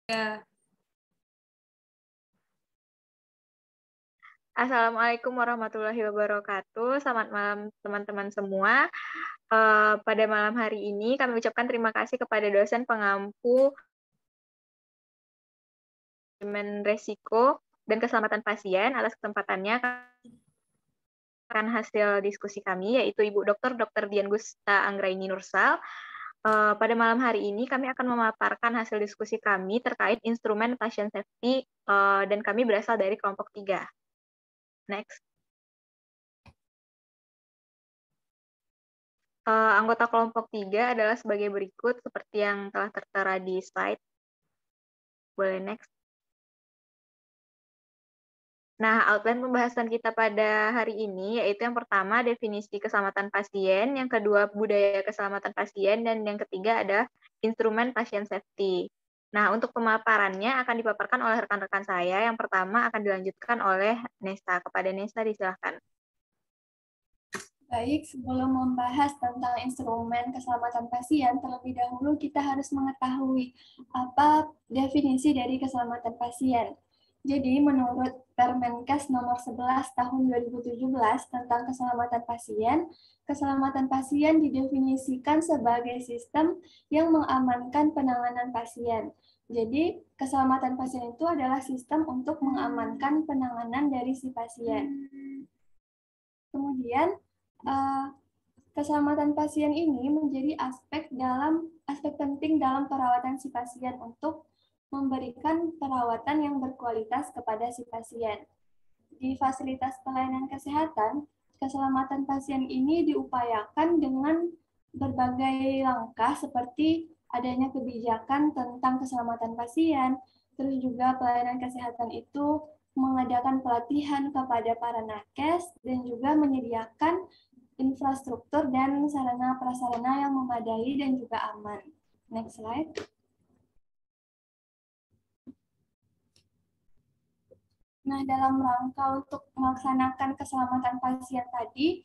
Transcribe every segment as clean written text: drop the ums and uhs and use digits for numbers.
Ya. Assalamualaikum warahmatullahi wabarakatuh. Selamat malam teman-teman semua. Pada malam hari ini kami ucapkan terima kasih kepada dosen pengampu manajemen resiko dan keselamatan pasien atas kesempatannya akan hasil diskusi kami, yaitu Ibu Dr. Dian Gusta Anggraini Nursal. Pada malam hari ini kami akan memaparkan hasil diskusi kami terkait instrumen patient safety dan kami berasal dari kelompok 3. Next. Anggota kelompok 3 adalah sebagai berikut seperti yang telah tertera di slide. Boleh next. Nah, outline pembahasan kita pada hari ini yaitu yang pertama definisi keselamatan pasien, yang kedua budaya keselamatan pasien, dan yang ketiga ada instrumen patient safety. Nah, untuk pemaparannya akan dipaparkan oleh rekan-rekan saya. Yang pertama akan dilanjutkan oleh Nesta. Kepada Nesta disilahkan. Baik, sebelum membahas tentang instrumen keselamatan pasien, terlebih dahulu kita harus mengetahui apa definisi dari keselamatan pasien. Jadi, menurut Permenkes nomor 11 tahun 2017 tentang keselamatan pasien didefinisikan sebagai sistem yang mengamankan penanganan pasien. Jadi, keselamatan pasien itu adalah sistem untuk mengamankan penanganan dari si pasien. Kemudian, keselamatan pasien ini menjadi aspek penting dalam perawatan si pasien untuk memberikan perawatan yang berkualitas kepada si pasien. Di fasilitas pelayanan kesehatan, keselamatan pasien ini diupayakan dengan berbagai langkah seperti adanya kebijakan tentang keselamatan pasien, terus juga pelayanan kesehatan itu mengadakan pelatihan kepada para nakes dan juga menyediakan infrastruktur dan sarana-prasarana yang memadai dan juga aman. Next slide. Nah, dalam rangka untuk melaksanakan keselamatan pasien tadi,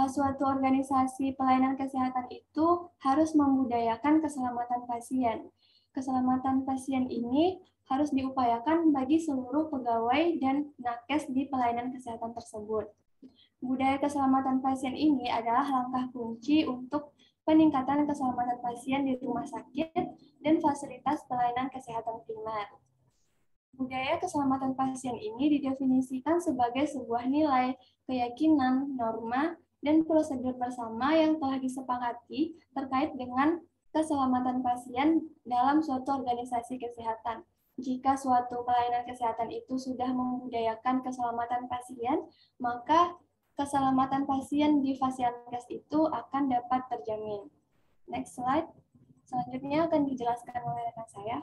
suatu organisasi pelayanan kesehatan itu harus membudayakan keselamatan pasien. Keselamatan pasien ini harus diupayakan bagi seluruh pegawai dan nakes di pelayanan kesehatan tersebut. Budaya keselamatan pasien ini adalah langkah kunci untuk peningkatan keselamatan pasien di rumah sakit dan fasilitas pelayanan kesehatan primer. Budaya keselamatan pasien ini didefinisikan sebagai sebuah nilai, keyakinan, norma, dan prosedur bersama yang telah disepakati terkait dengan keselamatan pasien dalam suatu organisasi kesehatan. Jika suatu pelayanan kesehatan itu sudah membudayakan keselamatan pasien, maka keselamatan pasien di fasilitas itu akan dapat terjamin. Next slide. Selanjutnya akan dijelaskan oleh rekan saya.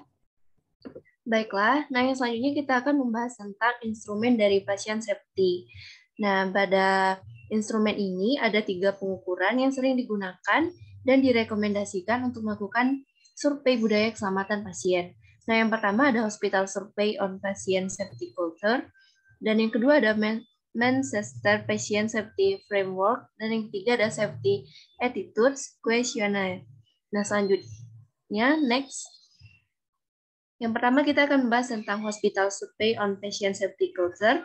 Baiklah, nah yang selanjutnya kita akan membahas tentang instrumen dari patient safety. Nah, pada instrumen ini ada 3 pengukuran yang sering digunakan dan direkomendasikan untuk melakukan survei budaya keselamatan pasien. Nah, yang pertama ada Hospital Survey on Patient Safety Culture, dan yang kedua ada Manchester Patient Safety Framework, dan yang ketiga ada Safety Attitudes Questionnaire. Nah, selanjutnya, next. Yang pertama kita akan membahas tentang Hospital Survey on Patient Safety Culture,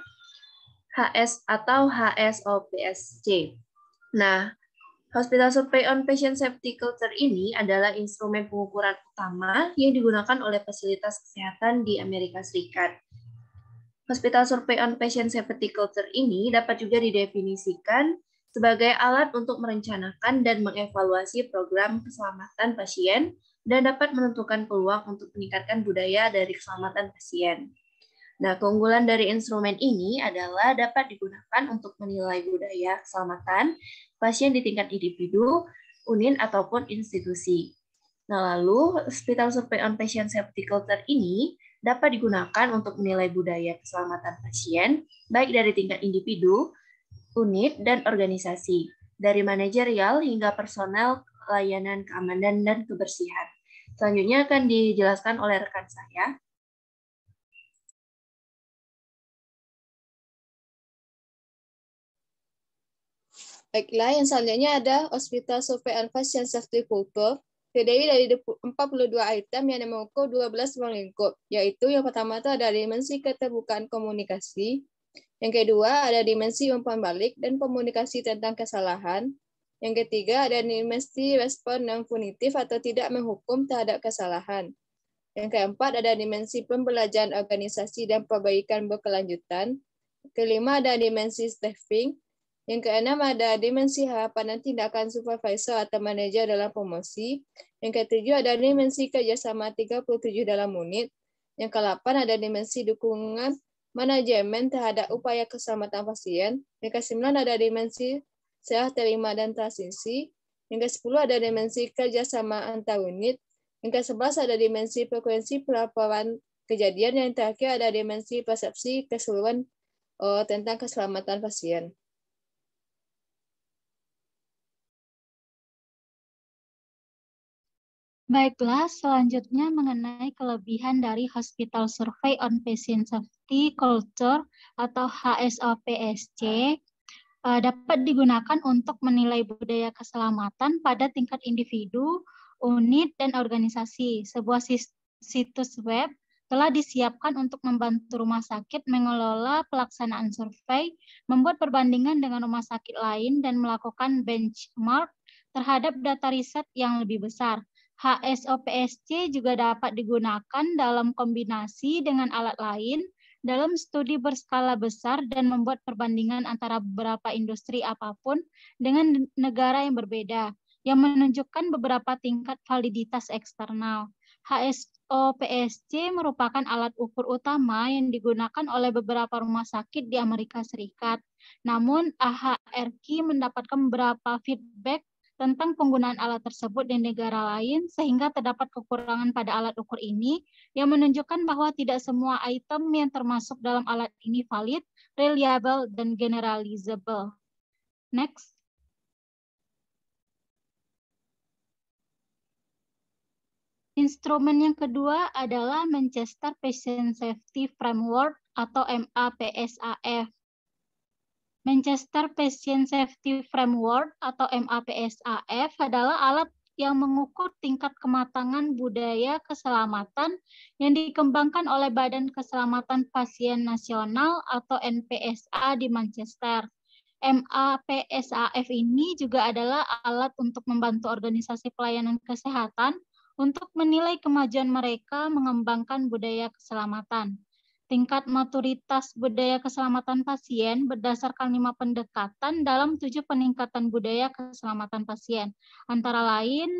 HS atau HSOPSC. Nah, Hospital Survey on Patient Safety Culture ini adalah instrumen pengukuran utama yang digunakan oleh fasilitas kesehatan di Amerika Serikat. Hospital Survey on Patient Safety Culture ini dapat juga didefinisikan sebagai alat untuk merencanakan dan mengevaluasi program keselamatan pasien dan dapat menentukan peluang untuk meningkatkan budaya dari keselamatan pasien. Nah, keunggulan dari instrumen ini adalah dapat digunakan untuk menilai budaya keselamatan pasien di tingkat individu, unit, ataupun institusi. Nah, lalu Hospital Survey on Patient Safety Culture ini dapat digunakan untuk menilai budaya keselamatan pasien, baik dari tingkat individu, unit, dan organisasi, dari manajerial hingga personel layanan keamanan dan kebersihan. Selanjutnya akan dijelaskan oleh rekan saya. Baiklah, yang selanjutnya ada Hospital Survey on Patient Safety Culture. terdiri dari 42 item yang mengukur 12 ruang lingkup, yaitu yang pertama itu ada dimensi keterbukaan komunikasi, yang kedua ada dimensi umpan balik dan komunikasi tentang kesalahan, yang ketiga ada dimensi respon non punitif atau tidak menghukum terhadap kesalahan, yang keempat ada dimensi pembelajaran organisasi dan perbaikan berkelanjutan, kelima ada dimensi staffing, yang keenam ada dimensi harapan dan tindakan supervisor atau manajer dalam promosi. Yang ketujuh ada dimensi kerjasama 37 dalam unit. Yang ke-8 ada dimensi dukungan manajemen terhadap upaya keselamatan pasien. Yang ke-9 ada dimensi serah terima dan transisi. Yang ke-10 ada dimensi kerjasama antar unit. Yang ke-11 ada dimensi frekuensi pelaporan kejadian. Yang terakhir ada dimensi persepsi keseluruhan tentang keselamatan pasien. Baiklah, selanjutnya mengenai kelebihan dari Hospital Survey on Patient Safety Culture atau HSOPSC dapat digunakan untuk menilai budaya keselamatan pada tingkat individu, unit, dan organisasi. Sebuah situs web telah disiapkan untuk membantu rumah sakit mengelola pelaksanaan survei, membuat perbandingan dengan rumah sakit lain, dan melakukan benchmark terhadap data riset yang lebih besar. HSOPSC juga dapat digunakan dalam kombinasi dengan alat lain dalam studi berskala besar dan membuat perbandingan antara beberapa industri apapun dengan negara yang berbeda, yang menunjukkan beberapa tingkat validitas eksternal. HSOPSC merupakan alat ukur utama yang digunakan oleh beberapa rumah sakit di Amerika Serikat. Namun, AHRQ mendapatkan beberapa feedback tentang penggunaan alat tersebut di negara lain, sehingga terdapat kekurangan pada alat ukur ini yang menunjukkan bahwa tidak semua item yang termasuk dalam alat ini valid, reliable, dan generalizable. Next. Instrumen yang kedua adalah Manchester Patient Safety Framework atau MAPSAF. Manchester Patient Safety Framework atau MAPSAF adalah alat yang mengukur tingkat kematangan budaya keselamatan yang dikembangkan oleh Badan Keselamatan Pasien Nasional atau NPSA di Manchester. MAPSAF ini juga adalah alat untuk membantu organisasi pelayanan kesehatan untuk menilai kemajuan mereka mengembangkan budaya keselamatan. Tingkat maturitas budaya keselamatan pasien berdasarkan 5 pendekatan dalam 7 peningkatan budaya keselamatan pasien, antara lain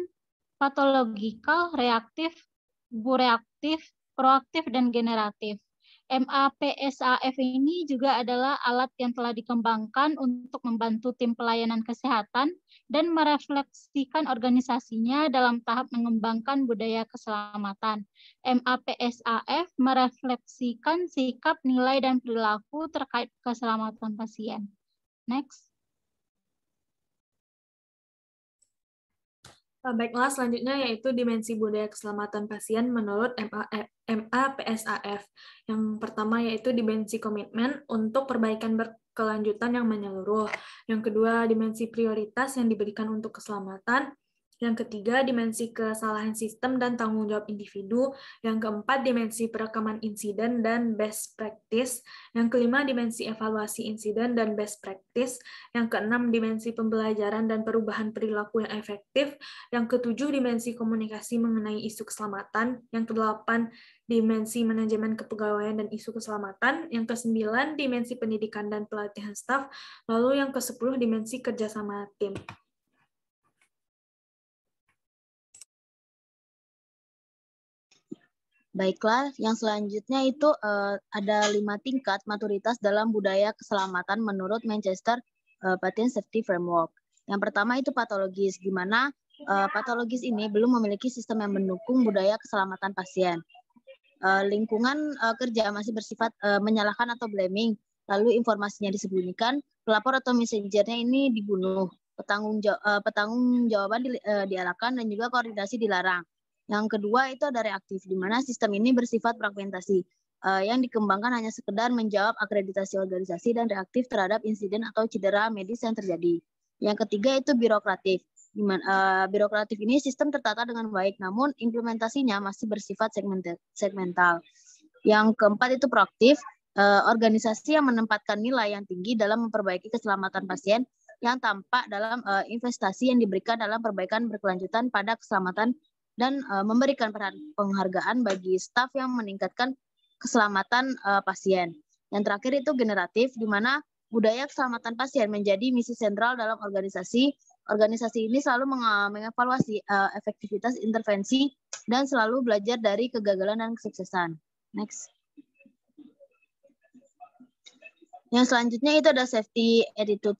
patologikal, reaktif, bureaktif, proaktif, dan generatif. MAPSAF ini juga adalah alat yang telah dikembangkan untuk membantu tim pelayanan kesehatan dan merefleksikan organisasinya dalam tahap mengembangkan budaya keselamatan. MAPSAF merefleksikan sikap, nilai, dan perilaku terkait keselamatan pasien. Next. Baiklah, selanjutnya yaitu dimensi budaya keselamatan pasien menurut MAPSAF. Yang pertama yaitu dimensi komitmen untuk perbaikan berkelanjutan yang menyeluruh. Yang kedua, dimensi prioritas yang diberikan untuk keselamatan. Yang ketiga, dimensi kesalahan sistem dan tanggung jawab individu. Yang keempat, dimensi perekaman insiden dan best practice. Yang kelima, dimensi evaluasi insiden dan best practice. Yang keenam, dimensi pembelajaran dan perubahan perilaku yang efektif. Yang ketujuh, dimensi komunikasi mengenai isu keselamatan. Yang kedelapan, dimensi manajemen kepegawaian dan isu keselamatan. Yang kesembilan, dimensi pendidikan dan pelatihan staf. Lalu yang ke-10, dimensi kerjasama tim. Baiklah, yang selanjutnya itu ada 5 tingkat maturitas dalam budaya keselamatan menurut Manchester Patient Safety Framework. Yang pertama itu patologis, di mana patologis ini belum memiliki sistem yang mendukung budaya keselamatan pasien. Lingkungan kerja masih bersifat menyalahkan atau blaming, lalu informasinya disembunyikan, pelapor atau messengernya ini dibunuh, pertanggungjawaban diarahkan, dan juga koordinasi dilarang. Yang kedua itu ada reaktif, di mana sistem ini bersifat fragmentasi, yang dikembangkan hanya sekedar menjawab akreditasi organisasi dan reaktif terhadap insiden atau cedera medis yang terjadi. Yang ketiga itu birokratif, Birokratif ini sistem tertata dengan baik, namun implementasinya masih bersifat segmental. Yang keempat itu proaktif, organisasi yang menempatkan nilai yang tinggi dalam memperbaiki keselamatan pasien yang tampak dalam investasi yang diberikan dalam perbaikan berkelanjutan pada keselamatan dan memberikan penghargaan bagi staf yang meningkatkan keselamatan pasien. Yang terakhir itu generatif, di mana budaya keselamatan pasien menjadi misi sentral dalam organisasi. Organisasi ini selalu mengevaluasi efektivitas intervensi dan selalu belajar dari kegagalan dan kesuksesan. Next. Yang selanjutnya itu ada Safety Attitude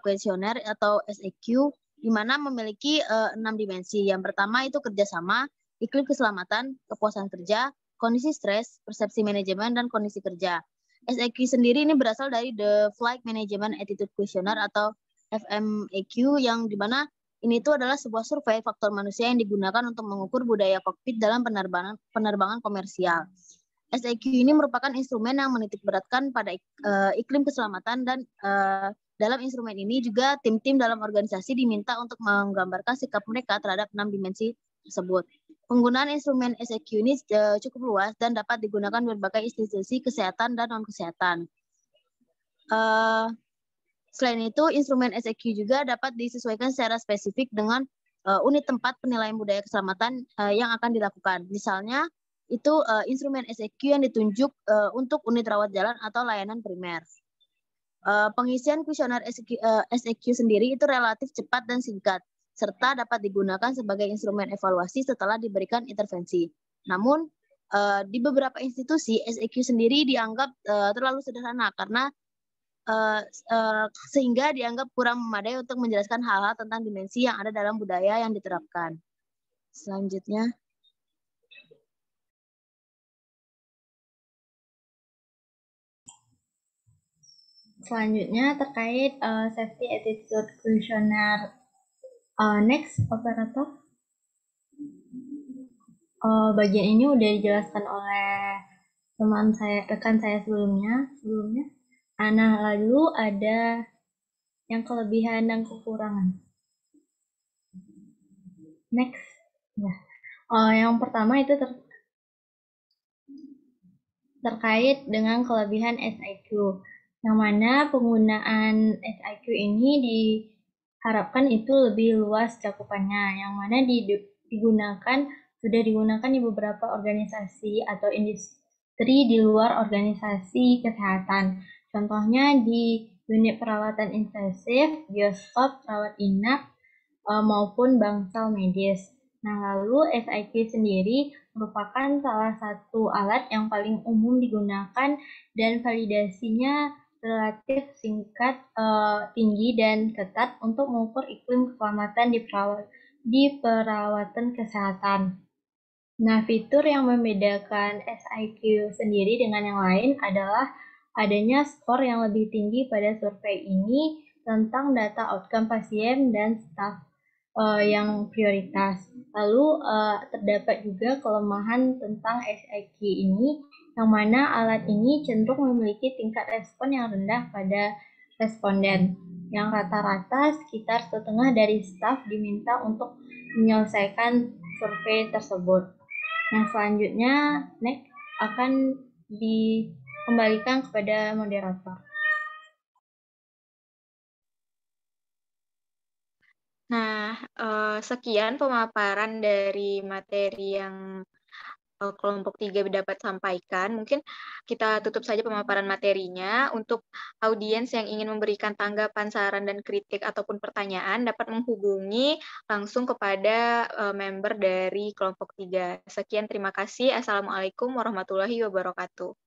Questionnaire atau SAQ, di mana memiliki 6 dimensi. Yang pertama itu kerjasama, iklim keselamatan, kepuasan kerja, kondisi stres, persepsi manajemen, dan kondisi kerja. SAQ sendiri ini berasal dari The Flight Management Attitude Questionnaire atau FMAQ, yang dimana ini itu adalah sebuah survei faktor manusia yang digunakan untuk mengukur budaya kokpit dalam penerbangan komersial. SAQ ini merupakan instrumen yang menitik beratkan pada iklim keselamatan, dan dalam instrumen ini juga tim-tim dalam organisasi diminta untuk menggambarkan sikap mereka terhadap 6 dimensi tersebut. Penggunaan instrumen SAQ ini cukup luas dan dapat digunakan berbagai institusi kesehatan dan non-kesehatan. Selain itu, instrumen SAQ juga dapat disesuaikan secara spesifik dengan unit tempat penilaian budaya keselamatan yang akan dilakukan. Misalnya, itu instrumen SAQ yang ditunjuk untuk unit rawat jalan atau layanan primer. Pengisian kuesioner SAQ sendiri itu relatif cepat dan singkat, serta dapat digunakan sebagai instrumen evaluasi setelah diberikan intervensi. Namun, di beberapa institusi, SAQ sendiri dianggap terlalu sederhana karena sehingga dianggap kurang memadai untuk menjelaskan hal-hal tentang dimensi yang ada dalam budaya yang diterapkan. Selanjutnya. Selanjutnya terkait Safety Attitude Questionnaire. Next, operator. Bagian ini udah dijelaskan oleh rekan saya sebelumnya. Nah, lalu ada yang kelebihan dan kekurangan. Next. Ya. Yang pertama itu terkait dengan kelebihan SIQ, yang mana penggunaan SIQ ini diharapkan itu lebih luas cakupannya, yang mana sudah digunakan di beberapa organisasi atau industri di luar organisasi kesehatan. Contohnya di unit perawatan intensif, bioskop, rawat inap, maupun bangsal medis. Nah, lalu SIQ sendiri merupakan salah satu alat yang paling umum digunakan dan validasinya relatif singkat, tinggi, dan ketat untuk mengukur iklim keselamatan di perawatan kesehatan. Nah, fitur yang membedakan SIQ sendiri dengan yang lain adalah adanya skor yang lebih tinggi pada survei ini tentang data outcome pasien dan staf yang prioritas. Lalu terdapat juga kelemahan tentang SIQ ini, yang mana alat ini cenderung memiliki tingkat respon yang rendah pada responden, yang rata-rata sekitar setengah dari staf diminta untuk menyelesaikan survei tersebut. Nah, selanjutnya next akan dikembalikan kepada moderator. Nah, sekian pemaparan dari materi yang kelompok 3 dapat sampaikan. Mungkin kita tutup saja pemaparan materinya. Untuk audiens yang ingin memberikan tanggapan, saran, dan kritik ataupun pertanyaan dapat menghubungi langsung kepada member dari kelompok 3. Sekian, terima kasih. Assalamualaikum warahmatullahi wabarakatuh.